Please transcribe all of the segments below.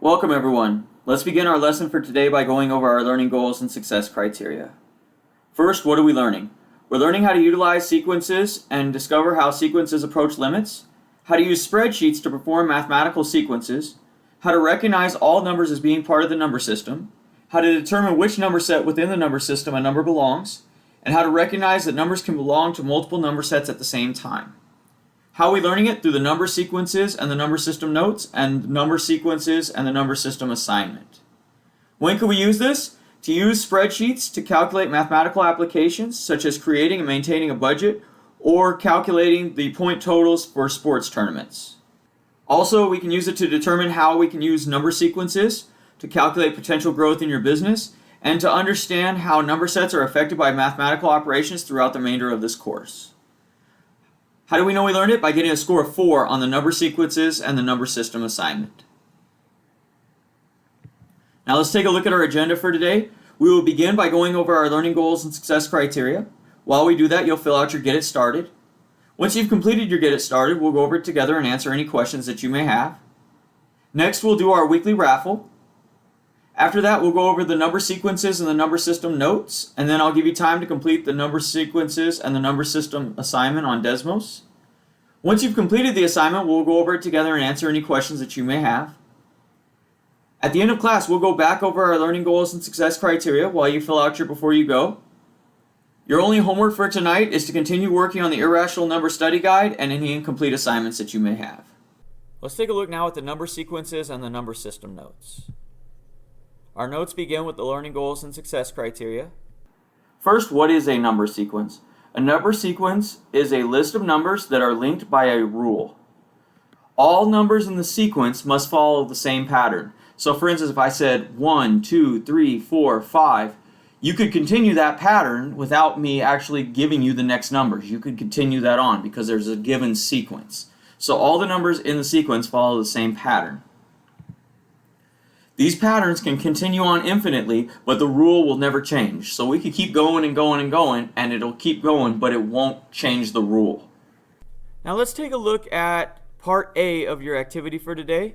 Welcome everyone. Let's begin our lesson for today by going over our learning goals and success criteria. First, what are we learning? We're learning how to utilize sequences and discover how sequences approach limits, how to use spreadsheets to perform mathematical sequences, how to recognize all numbers as being part of the number system, how to determine which number set within the number system a number belongs, and how to recognize that numbers can belong to multiple number sets at the same time. How are we learning it? Through the number sequences and the number system notes and number sequences and the number system assignment. When can we use this? To use spreadsheets to calculate mathematical applications such as creating and maintaining a budget or calculating the point totals for sports tournaments. Also, we can use it to determine how we can use number sequences to calculate potential growth in your business and to understand how number sets are affected by mathematical operations throughout the remainder of this course. How do we know we learned it? By getting a score of 4 on the number sequences and the number system assignment. Now let's take a look at our agenda for today. We will begin by going over our learning goals and success criteria. While we do that, you'll fill out your Get It Started. Once you've completed your Get It Started, we'll go over it together and answer any questions that you may have. Next, we'll do our weekly raffle. After that, we'll go over the number sequences and the number system notes, and then I'll give you time to complete the number sequences and the number system assignment on Desmos. Once you've completed the assignment, we'll go over it together and answer any questions that you may have. At the end of class, we'll go back over our learning goals and success criteria while you fill out your Before You Go. Your only homework for tonight is to continue working on the Irrational Number Study Guide and any incomplete assignments that you may have. Let's take a look now at the number sequences and the number system notes. Our notes begin with the learning goals and success criteria. First, what is a number sequence? A number sequence is a list of numbers that are linked by a rule. All numbers in the sequence must follow the same pattern. So for instance, if I said 1, 2, 3, 4, 5, you could continue that pattern without me actually giving you the next numbers. You could continue that on because there's a given sequence. So all the numbers in the sequence follow the same pattern. These patterns can continue on infinitely, but the rule will never change. So we could keep going and going and going, and it'll keep going, but it won't change the rule. Now let's take a look at part A of your activity for today.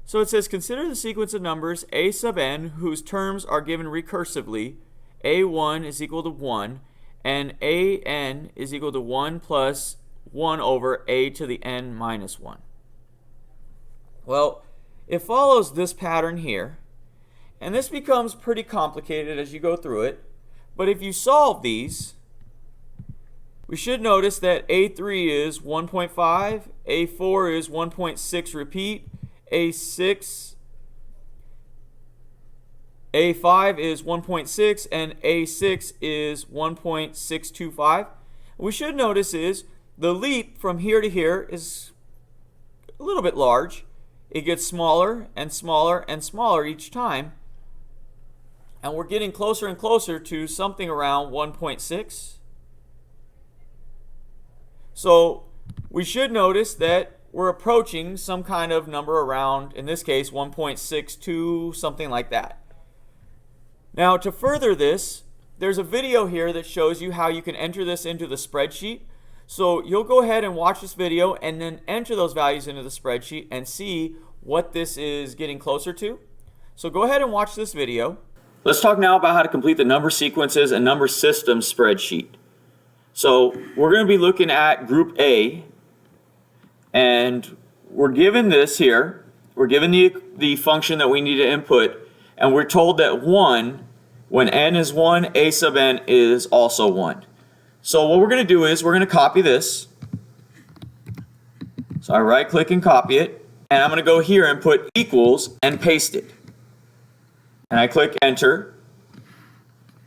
So it says, consider the sequence of numbers a sub n whose terms are given recursively. a1 is equal to 1, and an is equal to 1 plus 1 over a to the n minus 1. Well, it follows this pattern here, and this becomes pretty complicated as you go through it, but if you solve these, we should notice that A3 is 1.5, A4 is 1.6 repeat, A5 is 1.6, and A6 is 1.625. We should notice is the leap from here to here is a little bit large. It gets smaller and smaller and smaller each time. And we're getting closer and closer to something around 1.6. So we should notice that we're approaching some kind of number around, in this case, 1.62, something like that. Now to further this, there's a video here that shows you how you can enter this into the spreadsheet. So you'll go ahead and watch this video and then enter those values into the spreadsheet and see what this is getting closer to. So go ahead and watch this video. Let's talk now about how to complete the number sequences and number system spreadsheet. So we're going to be looking at group A, and we're given this here. We're given the function that we need to input, and we're told that 1, when n is 1, a sub n is also 1. So what we're going to do is we're going to copy this. So I right click and copy it, and I'm going to go here and put equals and paste it. And I click enter,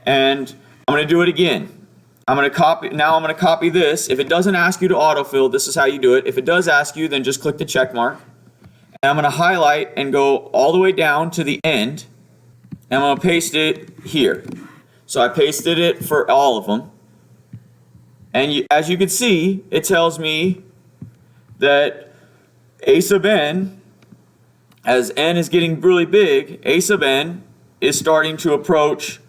and I'm going to do it again. I'm going to copy this. If it doesn't ask you to autofill, this is how you do it. If it does ask you, then just click the check mark. And I'm going to highlight and go all the way down to the end, and I'm going to paste it here. So I pasted it for all of them. And as you can see, it tells me that a sub n, as n is getting really big, a sub n is starting to approach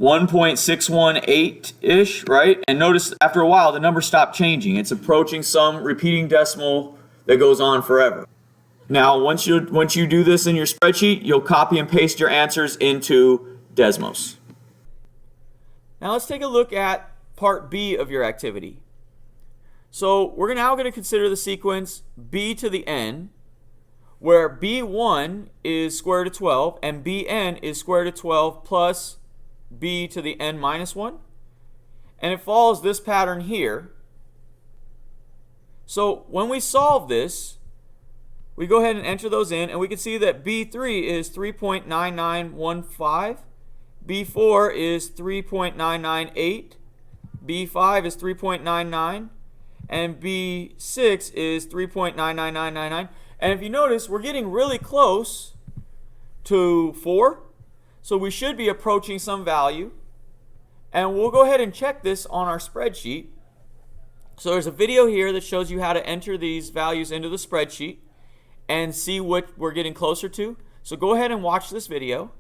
1.618-ish, right? And notice after a while, the number stopped changing. It's approaching some repeating decimal that goes on forever. Now, once you do this in your spreadsheet, you'll copy and paste your answers into Desmos. Now let's take a look at part B of your activity. So we're now going to consider the sequence b to the n, where b1 is square root of 12 and bn is square root of 12 plus b to the n minus 1. And it follows this pattern here. So when we solve this, we go ahead and enter those in, and we can see that B3 is 3.9915, B4 is 3.998, B5 is 3.99, and B6 is 3.99999. And if you notice, we're getting really close to 4, so we should be approaching some value. And we'll go ahead and check this on our spreadsheet. So there's a video here that shows you how to enter these values into the spreadsheet and see what we're getting closer to. So go ahead and watch this video.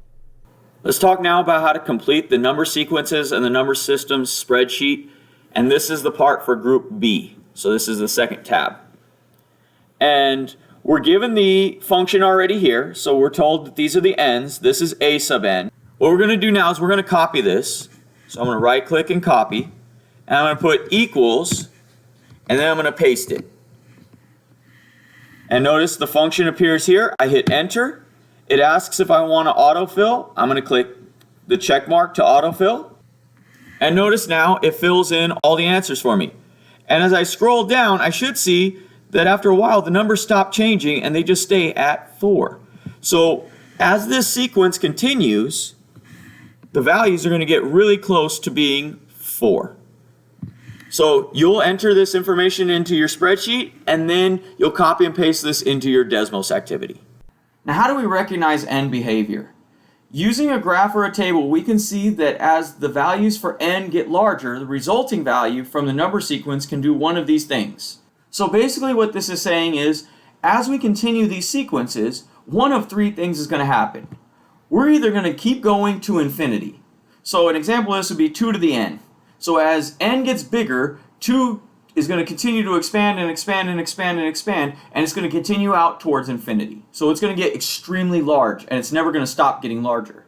Let's talk now about how to complete the number sequences and the number systems spreadsheet. And this is the part for group B. So this is the second tab. And we're given the function already here. So we're told that these are the n's. This is a sub n. What we're going to do now is we're going to copy this. So I'm going to right click and copy. And I'm going to put equals. And then I'm going to paste it. And notice the function appears here. I hit enter. It asks if I want to autofill. I'm going to click the check mark to autofill. And notice now it fills in all the answers for me. And as I scroll down, I should see that after a while the numbers stop changing and they just stay at 4. So as this sequence continues, the values are going to get really close to being 4. So you'll enter this information into your spreadsheet, and then you'll copy and paste this into your Desmos activity. Now, how do we recognize n behavior? Using a graph or a table, we can see that as the values for n get larger, the resulting value from the number sequence can do one of these things. So basically what this is saying is, as we continue these sequences, one of 3 things is going to happen. We're either going to keep going to infinity. So an example of this would be 2 to the n. So as n gets bigger, 2 is going to continue to expand and expand and expand and expand, and it's going to continue out towards infinity. So it's going to get extremely large, and it's never going to stop getting larger.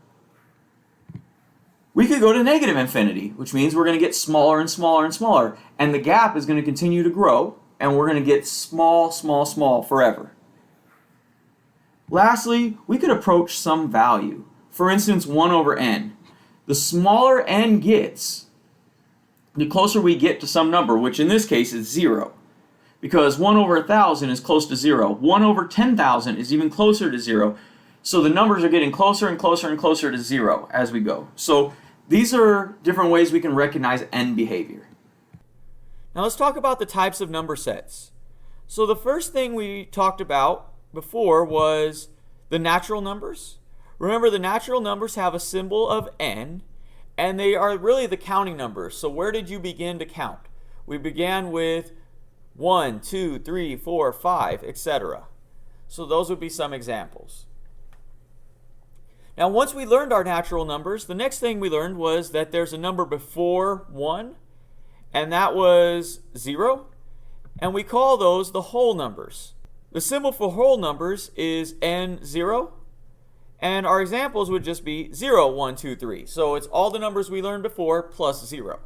We could go to negative infinity, which means we're going to get smaller and smaller and smaller, and the gap is going to continue to grow, and we're going to get small, small, small forever. Lastly, we could approach some value. For instance, 1 over n. The smaller n gets, the closer we get to some number, which in this case is 0. Because 1 over 1,000 is close to 0. 1 over 10,000 is even closer to 0. So the numbers are getting closer and closer and closer to 0 as we go. So these are different ways we can recognize n behavior. Now let's talk about the types of number sets. So the first thing we talked about before was the natural numbers. Remember, the natural numbers have a symbol of n, and they are really the counting numbers. So where did you begin to count? We began with 1, 2, 3, 4, 5, etc. So those would be some examples. Now once we learned our natural numbers, the next thing we learned was that there's a number before 1, and that was 0. And we call those the whole numbers. The symbol for whole numbers is n0. And our examples would just be 0, 1, 2, 3. So it's all the numbers we learned before plus 0.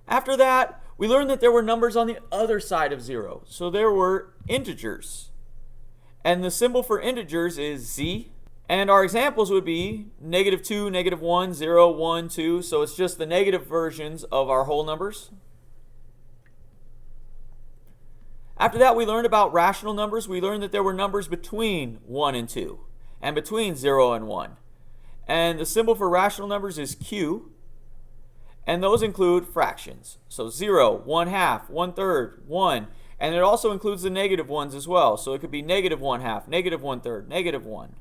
After that, we learned that there were numbers on the other side of 0. So there were integers. And the symbol for integers is z. And our examples would be -2, -1, 0, 1, 2. So it's just the negative versions of our whole numbers. After that, we learned about rational numbers. We learned that there were numbers between 1 and 2, and between 0 and 1. And the symbol for rational numbers is Q, and those include fractions. So 0, 1/2, 1/3, 1, and it also includes the negative ones as well. So it could be -1/2, -1/3, -1.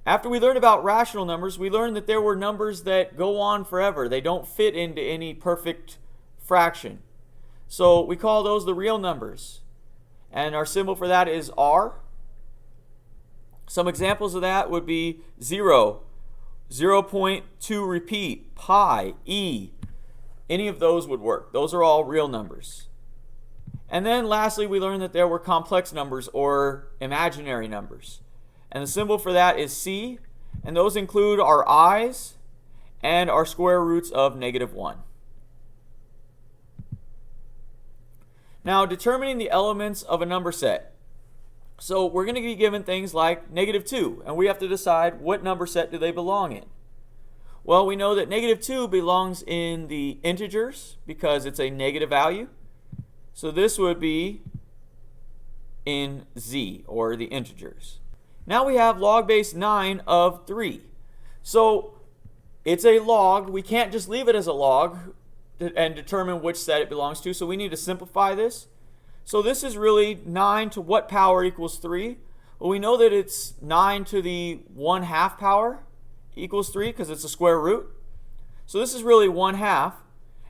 After we learned about rational numbers, we learned that there were numbers that go on forever. They don't fit into any perfect fraction. So we call those the real numbers. And our symbol for that is R. Some examples of that would be 0, 0.2 repeat, pi, e. Any of those would work. Those are all real numbers. And then lastly, we learned that there were complex numbers or imaginary numbers. And the symbol for that is C, and those include our i's and our square roots of -1. Now, determining the elements of a number set. So we're going to be given things like -2, and we have to decide what number set do they belong in. Well, we know that -2 belongs in the integers because it's a negative value. So this would be in Z, or the integers. Now we have log base 9 of 3. So it's a log. We can't just leave it as a log and determine which set it belongs to. So we need to simplify this. So this is really 9 to what power equals 3? Well, we know that it's 9 to the 1/2 power equals 3 because it's a square root. So this is really 1/2.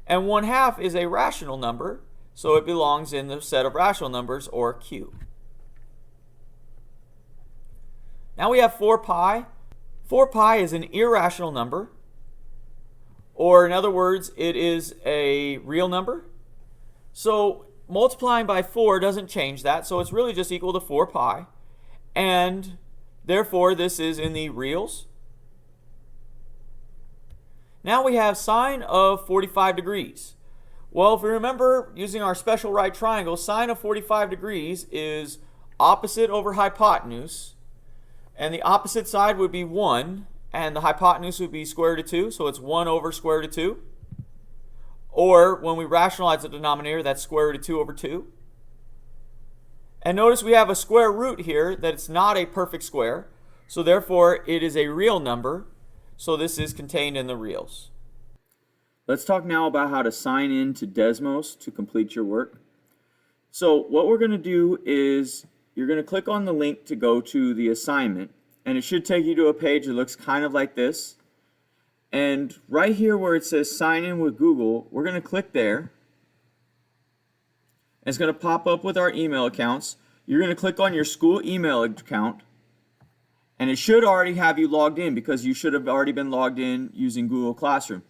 And 1/2 is a rational number. So it belongs in the set of rational numbers, or Q. Now we have 4 pi. 4 pi is an irrational number, or in other words, it is a real number. So multiplying by 4 doesn't change that, so it's really just equal to 4 pi, and therefore this is in the reals. Now we have sine of 45 degrees. Well, if we remember using our special right triangle, sine of 45 degrees is opposite over hypotenuse, and the opposite side would be 1, and the hypotenuse would be square root of 2, so it's 1 over square root of 2. Or when we rationalize the denominator, that's square root of 2 over 2. And notice we have a square root here that it's not a perfect square, so therefore it is a real number, so this is contained in the reals. Let's talk now about how to sign in to Desmos to complete your work. So what we're going to do is you're going to click on the link to go to the assignment, and it should take you to a page that looks kind of like this. And right here where it says sign in with Google, we're going to click there. It's going to pop up with our email accounts. You're going to click on your school email account, and it should already have you logged in because you should have already been logged in using Google Classroom.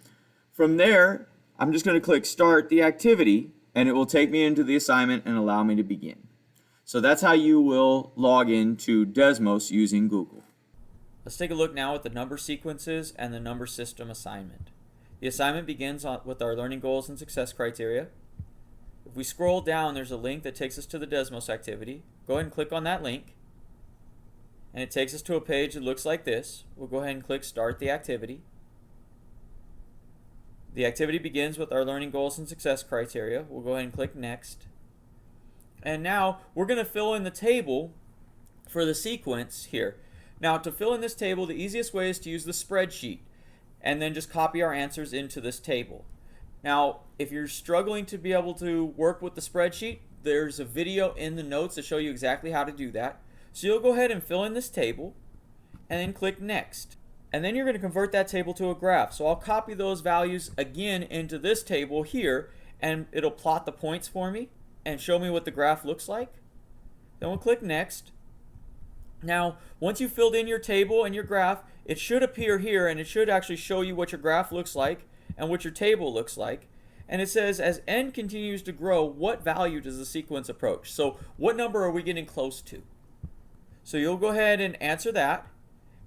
From there, I'm just going to click Start the Activity, and it will take me into the assignment and allow me to begin. So that's how you will log in to Desmos using Google. Let's take a look now at the number sequences and the number system assignment. The assignment begins with our learning goals and success criteria. If we scroll down, there's a link that takes us to the Desmos activity. Go ahead and click on that link, and it takes us to a page that looks like this. We'll go ahead and click Start the Activity. The activity begins with our learning goals and success criteria. We'll go ahead and click Next. And now we're going to fill in the table for the sequence here. Now, to fill in this table, the easiest way is to use the spreadsheet and then just copy our answers into this table. Now, if you're struggling to be able to work with the spreadsheet, there's a video in the notes to show you exactly how to do that. So you'll go ahead and fill in this table and then click Next. And then you're going to convert that table to a graph. So I'll copy those values again into this table here, and it'll plot the points for me and show me what the graph looks like. Then we'll click Next. Now, once you've filled in your table and your graph, it should appear here, and it should actually show you what your graph looks like and what your table looks like. And it says, as n continues to grow, what value does the sequence approach? So what number are we getting close to? So you'll go ahead and answer that,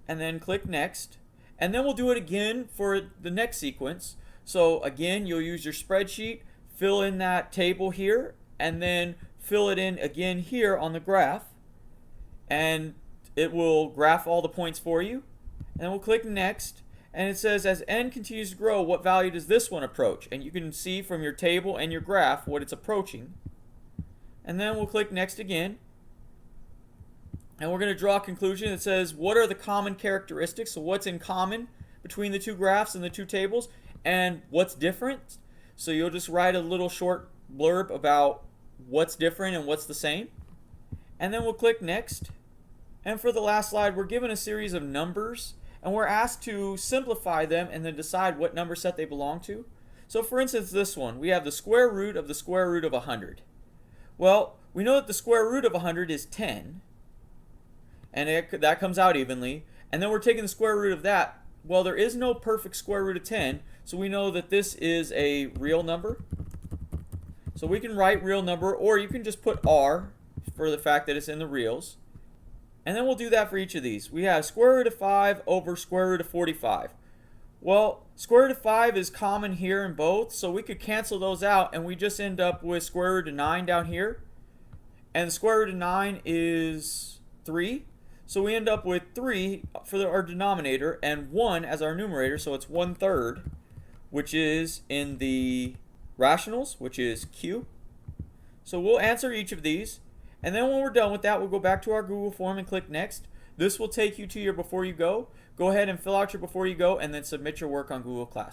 and then click Next. And then we'll do it again for the next sequence. So again, you'll use your spreadsheet, fill in that table here, and then fill it in again here on the graph. And it will graph all the points for you. And then we'll click Next. And it says, as n continues to grow, what value does this one approach? And you can see from your table and your graph what it's approaching. And then we'll click Next again. And we're going to draw a conclusion that says, what are the common characteristics? So what's in common between the two graphs and the two tables, and what's different? So you'll just write a little short blurb about what's different and what's the same. And then we'll click Next. And for the last slide, we're given a series of numbers, and we're asked to simplify them and then decide what number set they belong to. So for instance, this one, we have the square root of the square root of 100. Well, we know that the square root of 100 is 10. And that comes out evenly. And then we're taking the square root of that. Well, there is no perfect square root of 10, so we know that this is a real number. So So we can write real number, or you can just put R for the fact that it's in the reals. And then we'll do that for each of these. We have square root of 5 over square root of 45. Well, square root of 5 is common here in both, so we could cancel those out, and we just end up with square root of 9 down here. And square root of 9 is 3. So we end up with 3 for our denominator and 1 as our numerator, so it's 1/3, which is in the rationals, which is Q. So we'll answer each of these, and then when we're done with that, we'll go back to our Google form and click Next. This will take you to your Before You Go. Go ahead and fill out your Before You Go, and then submit your work on Google Classroom.